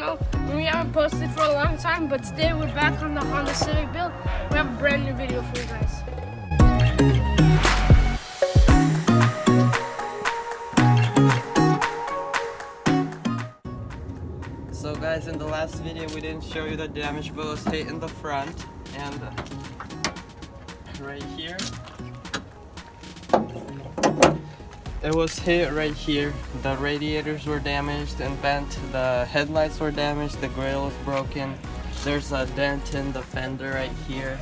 channel. We haven't posted for a long time, but today we're back on the Honda Civic build. We have a brand new video for you guys. So guys, in the last video we didn't show you the damage, but it was hit in the front and right here. It was hit right here. The radiators were damaged and bent, the headlights were damaged, the grille was broken. There's a dent in the fender right here.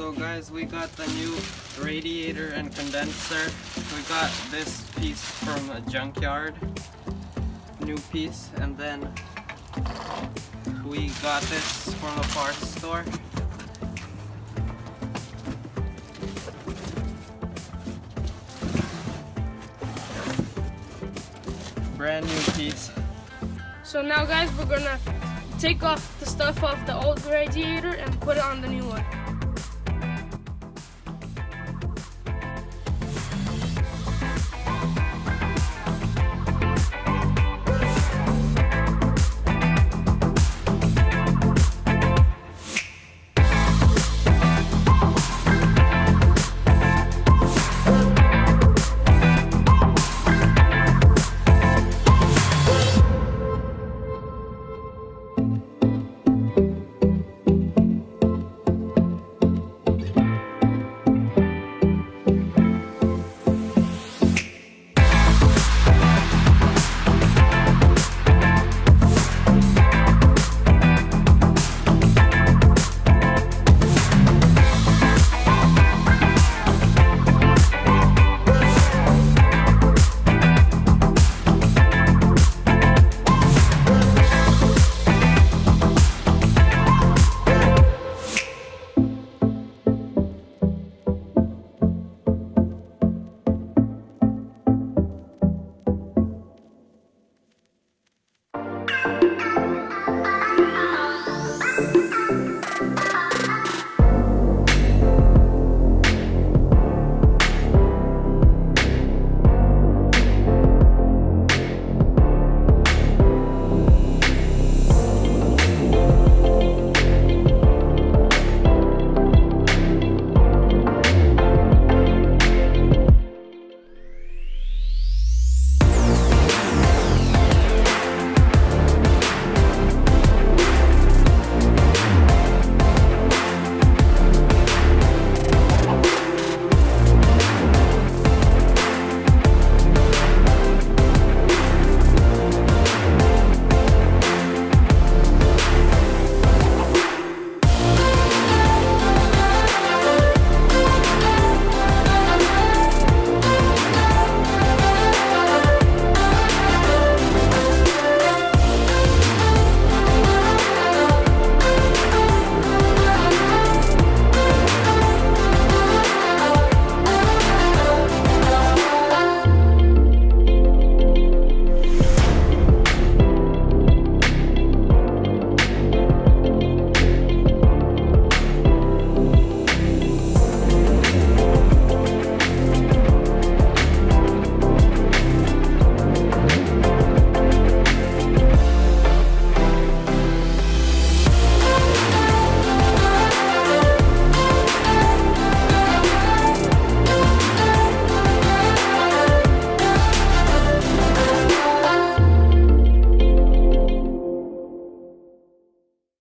So guys, we got the new radiator and condenser. We got this piece from a junkyard, new piece, and then we got this from a parts store. brand new piece. So now guys, we're gonna take off the stuff off the old radiator and put it on the new one.